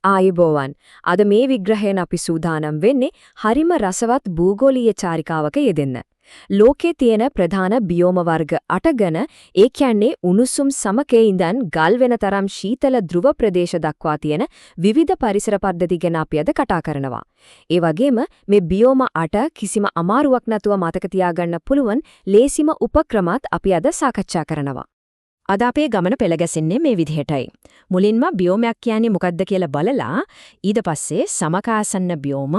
ආයුබෝවන්. අද මේ විග්‍රහයෙන් අපි සූදානම් වෙන්නේ හරිම රසවත් භූගෝලීය චාරිකාවක යෙදෙන්න. ලෝකයේ තියෙන ප්‍රධාන බියෝම වර්ග 8 ගැන, ඒ කියන්නේ උණුසුම් සමකේ ඉඳන් ගල් වෙන තරම් ශීතල ධ්‍රුව ප්‍රදේශ දක්වා තියෙන විවිධ පරිසර පද්ධති ගැන අපි අද කතා කරනවා. ඒ වගේම මේ බියෝම 8 කිසිම අමාරුවක් නැතුව මතක තියාගන්න පුළුවන් ලේසිම උපක්‍රමات අපි අද සාකච්ඡා කරනවා. අද අපේ ගමන පෙළ ගැසෙන්නේ මේ විදිහටයි. මුලින්ම බියෝමයක් කියන්නේ මොකක්ද කියලා බලලා ඊට පස්සේ සමකාසන්න බියෝම,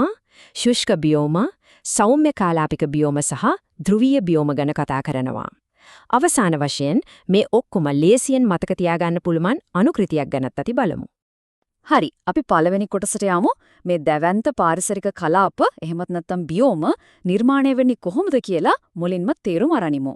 ශුෂ්ක බියෝම, සෞම්‍ය කාලාපික බියෝම සහ ධ්‍රුවීය බියෝම ගැන කතා කරනවා. අවසාන වශයෙන් මේ ඔක්කොම ලේසියෙන් මතක තියාගන්න පුළුවන් අනුකෘතියක් ගැනත් අපි බලමු. හරි, අපි පළවෙනි කොටසට යමු. මේ දැවැන්ත පාරිසරික කලාප එහෙමත් නැත්නම් බියෝම නිර්මාණය වෙන්නේ කොහොමද කියලා මුලින්ම තේරුම් අරනිමු.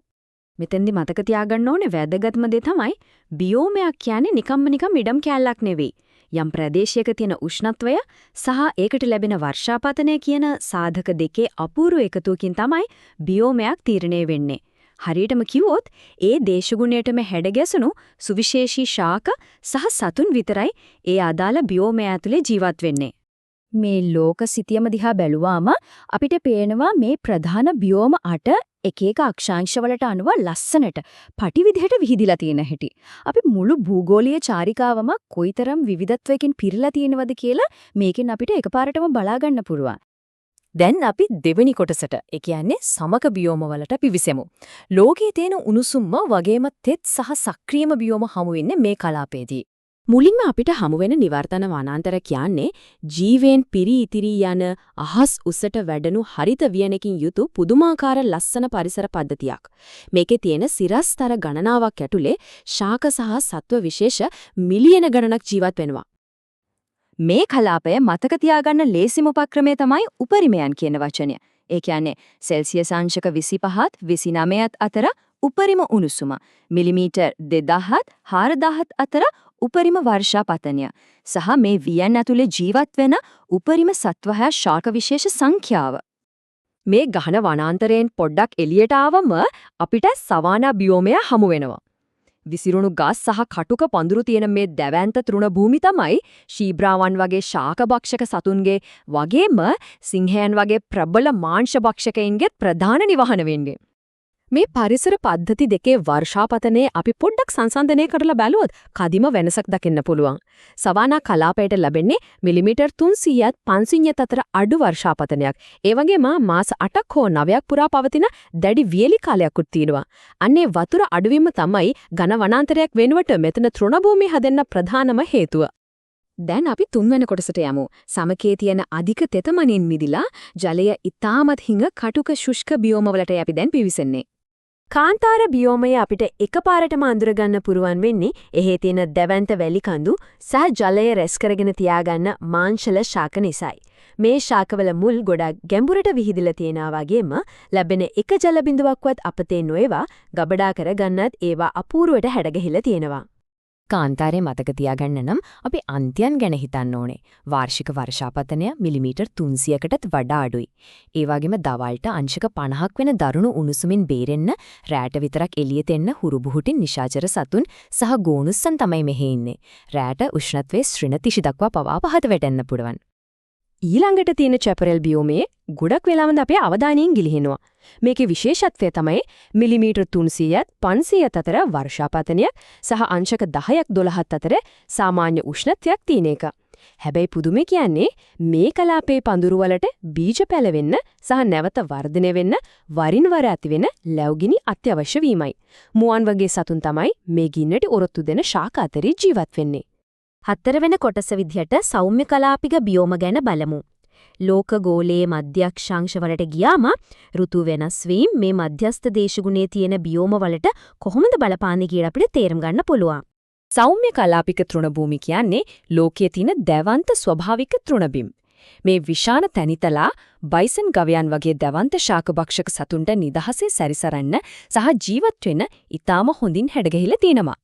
මෙතෙන්දි මතක තියාගන්න ඕනේ වැදගත්ම දේ තමයි බියෝමයක් කියන්නේ නිකම් ඉඩම් කැලලක් නෙවෙයි. යම් ප්‍රදේශයක තියෙන උෂ්ණත්වය සහ ඒකට ලැබෙන වර්ෂාපතනය කියන සාධක දෙකේ අපූර්ව එකතුවකින් තමයි බියෝමයක් තීරණය වෙන්නේ. හරියටම කිව්වොත් ඒ දේශගුණයටම හැඩගැසුණු සුවිශේෂී ශාක සහ සතුන් විතරයි ඒ අදාළ බියෝමය ඇතුලේ ජීවත් වෙන්නේ. මේ ලෝක සිතියම දිහා බැලුවාම අපිට පේනවා මේ ප්‍රධාන බියෝම 8 එක එක අක්ෂාංශවලට අනුව ලස්සනට පටි විදිහට විහිදිලා තියෙන හැටි. අපි මුළු භූගෝලීය චාරිකාවම කොයිතරම් විවිධත්වයකින් පිරීලා තියෙනවද කියලා මේකෙන් අපිට එකපාරටම බලා ගන්න පුළුවන්. දැන් අපි දෙවෙනි කොටසට, ඒ කියන්නේ සමක බියෝම වලට පිවිසෙමු. ලෝකයේ තියෙන උණුසුම්ම වගේම තෙත් සහ සක්‍රියම බියෝම හමු වෙන්නේ මේ කලාපයේදී. මුලින්ම අපිට හමු වෙන නිවර්තන වනාන්තර කියන්නේ ජීවයෙන් පිරී ඉතිරී යන අහස් උසට වැඩනු හරිත වියනකින් යුතු පුදුමාකාර ලස්සන පරිසර පද්ධතියක්. මේකේ තියෙන සිරස්තර ගණනාවක් ඇතුලේ ශාක සහ සත්ව විශේෂ මිලියන ගණනක් ජීවත් වෙනවා. මේ කලාපය මතක තියාගන්න ලේසිම උපක්‍රමය තමයි උපරිමයන් කියන වචනය. ඒ කියන්නේ සෙල්සියස් අංශක 25ත් 29ත් අතර උපරිම උණුසුම, මිලිමීටර් 2000ත් 4000ත් අතර උපරිම වර්ෂාපතනය සහ මේ වියන් ඇතුලේ ජීවත් වෙන උපරිම සත්වහා ශාක විශේෂ සංඛ්‍යාව. මේ ගහන වනාන්තරයෙන් පොඩ්ඩක් එළියට ආවම අපිට සවානා බියෝමය හමු වෙනවා. විසිරුණු ගස් සහ කටුක පඳුරු තියෙන මේ දැවැන්ත තෘණ භූමි තමයි ශීබ්‍රාවන් වගේ ශාකභක්ෂක සතුන්ගේ වගේම සිංහයන් වගේ ප්‍රබල මාංශ භක්ෂකයින්ගේ ප්‍රධාන නිවහන වෙන්නේ. මේ පරිසර පද්ධති දෙකේ වර්ෂාපතනයේ අපි පොඩ්ඩක් සංසන්දනය කරලා බැලුවොත් කදිම වෙනසක් දකින්න පුළුවන්. සවානා කලාපයට ලැබෙන්නේ මිලිමීටර් 300ත් 500ත් අතර අඩු වර්ෂාපතනයක්. ඒ වගේම මාස 8ක් හෝ 9ක් පුරා පවතින දැඩි වියලි කාලයක්ත් තියෙනවා. අන්නේ වතුර අඩුවීම තමයි ඝන වනාන්තරයක් වෙනුවට මෙතන තෘණභූමිය හැදෙන්න ප්‍රධානම හේතුව. දැන් අපි තුන්වෙනි කොටසට යමු. සමකේ තියෙන අධික තෙතමනින් මිදිලා ජලය ඉතාමත් හිඟ කටුක ශුෂ්ක බියෝම වලට අපි දැන් පිවිසෙන්නේ. කාන්තාර බියෝමය අපිට එකපාරටම අඳුරගන්න පුරුවන් වෙන්නේ එහි තියෙන දැවැන්ත වැලි කඳු සහ ජලය රැස් කරගෙන තියාගන්න මාංශල ශාක නිසායි. මේ ශාකවල මුල් ගොඩක් ගැඹුරට විහිදලා තියෙනා වගේම ලැබෙන එක ජල බිඳුවක්වත් අපතේ නොඒවා ගබඩා කරගන්නත් ඒවා අපූර්වට හැඩගැහිලා තියෙනවා. කාන්තාරයේ මතක තියාගන්න නම් අපි අන්තයන් ගැන හිතන්න ඕනේ. වාර්ෂික වර්ෂාපතනය මිලිමීටර් 300කටත් වඩා අඩුයි. ඒ වගේම දවල්ට අංශක 50ක් වෙන දරුණු උණුසුමින් බේරෙන්න රැට විතරක් එළියට එන්න හුරුබුහුටින් නිශාචර සතුන් සහ ගෝනුස්සන් තමයි මෙහි ඉන්නේ. රැට උෂ්ණත්වයේ ශ්‍රිණ 30 දක්වා පවා පහත වැටෙන්න පුළුවන්. ඊළඟට තියෙන චැපරල් බියෝමේ ගොඩක් වෙලාවඳ අපේ අවධානයෙන් ගිලිහෙනවා. මේකේ විශේෂත්වය තමයි මිලිමීටර් 300ත් 500ත් අතර වර්ෂාපතනයක් සහ අංශක 10ක් 12ත් අතර සාමාන්‍ය උෂ්ණත්වයක් තියෙන එක. හැබැයි පුදුමේ කියන්නේ මේ කලාපයේ පඳුරු වලට බීජ පැලවෙන්න සහ නැවත වර්ධනය වෙන්න වරින් වර ඇති වෙන ලැබුගිනි අත්‍යවශ්‍ය වීමයි. මුවන් වගේ සතුන් තමයි මේ ගින්නට ඔරොත්තු දෙන ශාක අතරේ ජීවත් වෙන්නේ. හතරවෙනි කොටස විදිහට සෞම්‍ය කලාපික බියෝම ගැන බලමු. ලෝක ගෝලයේ මධ්‍යක්ෂාංශ වලට ගියාම ඍතු වෙනස් වීම මේ මධ්‍යස්ථ දේශගුණයේ තියෙන බියෝම වලට කොහොමද බලපාන්නේ කියලා අපිට තේරුම් ගන්න පුළුවන්. සෞම්‍ය කලාපික තෘණභූමි කියන්නේ ලෝකයේ තියෙන දැවන්ත ස්වභාවික තෘණබිම්. මේ විශාල තැනිතලා බයිසන් ගවයන් වගේ දැවන්ත ශාකභක්ෂක සතුන්ට නිදහසේ සැරිසරන්න සහ ජීවත් වෙන්න ඉතාම හොඳින් හැඩගැහිලා තියෙනවා.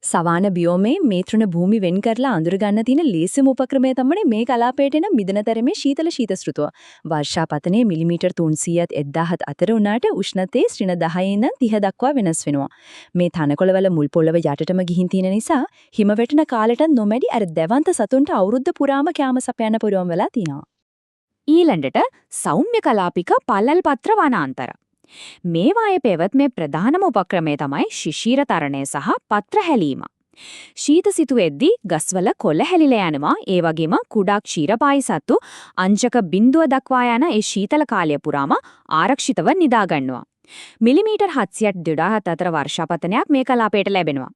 සවාන බියෝමේ මේ තෘණ භූමි වෙන් කරලා අඳුර ගන්න තියෙන ලේසිම උපක්‍රමය තමයි මේ කලාපයට එන මිදනතරමේ ශීතල ශීතස්ෘතුව. වර්ෂාපතනයේ මිලිමීටර් 300ත් 1000ත් අතර වුණාට උෂ්ණතේ ශ්‍රිණ 10 ඉඳන් 30 දක්වා වෙනස් වෙනවා. මේ තනකොළවල මුල් පොළව යටටම ගිහින් තියෙන නිසා හිම වැටෙන කාලෙට නොමැඩි අර දැවන්ත සතුන්ට අවුරුද්ද පුරාම කැම සපයන්න පුරුවන් වෙලා තියෙනවා. ඊළඟට සෞම්‍ය කලාපික පළල් පත්‍ර වනාන්තර. මේ වායේ පැවැත්මේ ප්‍රධානම උපක්‍රමය තමයි ශිෂීර තරණය සහ පත්‍ර හැලීම. ශීත සිතුවේදී ගස්වල කොළ හැලිලා යනවා. ඒ වගේම කුඩා ක්ෂීරපායි සත්තු අංශක බිඳුව දක්වා යන ඒ ශීතල කාලය පුරාම ආරක්ෂිතව නිදා ගන්නවා. මිලිමීටර් 700ට 2000ත් අතර වර්ෂාපතනයක් මේ කලාපයට ලැබෙනවා.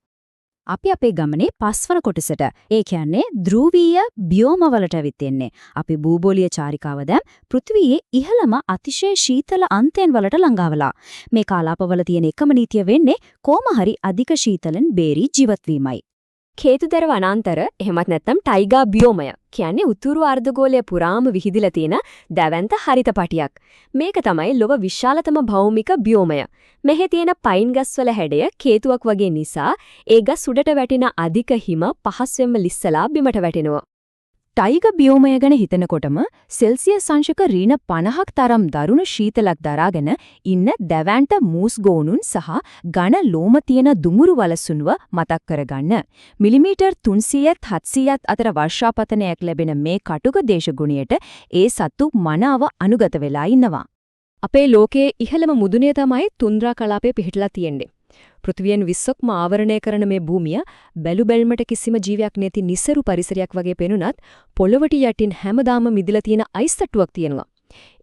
අපි අපේ ගමනේ පස්වන කොටසට ඒ කියන්නේ ධ්‍රුවීය බියෝම වලට ඇවිත් එන්නේ. අපි භූගෝලීය චාරිකාව දැන් පෘථිවියේ ඉහළම අතිශය ශීතල අන්තයන් වලට ළඟාවලා. මේ කාලාපවල තියෙන එකම නීතිය වෙන්නේ කොහොම හරි අධික ශීතලෙන් බේරී ජීවත් වීමයි. කේතුදර වනාන්තර එහෙමත් නැත්නම් ටයිගා බියෝමය කියන්නේ උතුරු අර්ධගෝලය පුරාම විහිදිලා තියෙන දැවැන්ත හරිත පටියක්. මේක තමයි ලොව විශාලතම භෞමික බියෝමය. මෙහි තියෙන පයින් ගස්වල හැඩය කේතුවක් වගේ නිසා ඒ ගස් උඩට වැටෙන අධික හිම පහසුවෙන්ම ලිස්සලා බිමට වැටෙනවා. ටයිග බියෝමය ගැන හිතනකොටම සෙල්සියස් අංශක ඍණ 50ක් තරම් දරුණු ශීතලක් දරාගෙන ඉන්න දැවැන්ත මූස් ගෝනුන් සහ ඝන ලෝම තියෙන දුමුරු වලසුන්ව මතක් කරගන්න. මිලිමීටර් 300ත් 700ත් අතර වර්ෂාපතනයක් ලැබෙන මේ කටුක දේශගුණයට ඒ සත්තු මනාව අනුගත වෙලා ඉන්නවා. අපේ ලෝකයේ ඉහළම මුදුනේ තමයි තුන්ද්‍රා කලාපය පිහිටලා තියෙන්නේ. පෘථිවියෙන් 20ක්ම ආවරණය කරන මේ භූමිය බැලු බැල්මට කිසිම ජීවියක් නැති නිසරු පරිසරයක් වගේ පෙනුනත් පොළොවට යටින් හැමදාම මිදලා තියෙන අයිස් තට්ටුවක් තියෙනවා.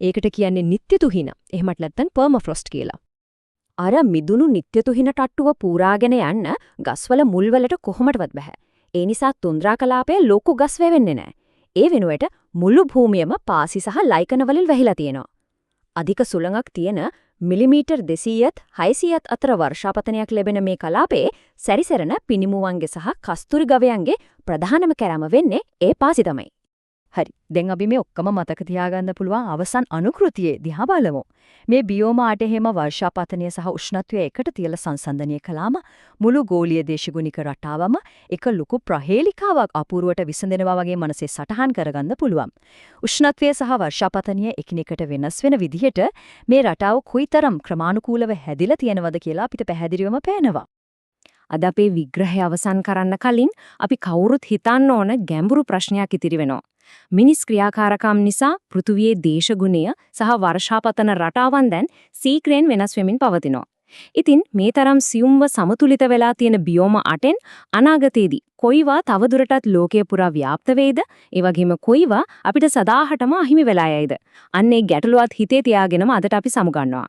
ඒකට කියන්නේ නිත්‍ය තුහින. එහෙමත් නැත්නම් පර්මෆ්‍රොස්ට් කියලා. අර මිදුණු නිත්‍ය තුහින තට්ටුව පුරාගෙන යන්න ගස්වල මුල් වලට කොහොමඩවත් බෑ. ඒ නිසා තුන්ද්‍රා කලාපයේ ලොකු ගස් වැවෙන්නේ නැහැ. ඒ වෙනුවට මුළු භූමියම පාසි සහ ලයිකන වලින් වැහිලා තියෙනවා. අධික සුළඟක් තියෙන මිලිමීටර් 200ත් 600ත් අතර වර්ෂාපතනයක් ලැබෙන මේ කලාපයේ සැරිසරන පිනිමුවන්ගේ සහ කස්තුරි ගවයන්ගේ ප්‍රධානම කැරම වෙන්නේ ඒ පාසි තමයි. හරි. දැන් අපි මේ ඔක්කොම මතක තියාගන්න පුළුවන් අවසන් අනුකෘතියේ දිහා බලමු. මේ බියෝම ආටෙහෙම වර්ෂාපතනය සහ උෂ්ණත්වය එකට තියලා සංසන්දනය කළාම මුළු ගෝලීය දේශගුණික රටාවම එක ලොකු ප්‍රහේලිකාවක් අපූර්වට විසඳෙනවා වගේ මනසේ සටහන් කරගන්න පුළුවන්. උෂ්ණත්වය සහ වර්ෂාපතනය එකිනෙකට වෙනස් වෙන විදිහට මේ රටාව කොයිතරම් ක්‍රමානුකූලව හැදිලා තියෙනවද කියලා අපිට පැහැදිලිවම පේනවා. අද අපේ විග්‍රහය අවසන් කරන්න කලින් අපි කවුරුත් හිතන්න ඕන ගැඹුරු ප්‍රශ්නයක් ඉතිරි වෙනවා. මිනිස් ක්‍රියාකාරකම් නිසා පෘථුවියේ දේශගුණය සහ වර්ෂාපතන රටාවන් දැන් සීක්‍රෙන් වෙනස් වෙමින් පවතිනවා. ඉතින් මේ තරම් සියුම්ව සමතුලිත වෙලා තියෙන බියෝම 8න් අනාගතයේදී කොයිවා තවදුරටත් ලෝකයේ පුරා ව්‍යාප්ත වේද? ඒ වගේම කොයිවා අපිට සදාහටම අහිමි වෙලා යයිද? අන්න ඒ ගැටලුවත් හිතේ තියාගෙනම අදට අපි සමුගන්නවා.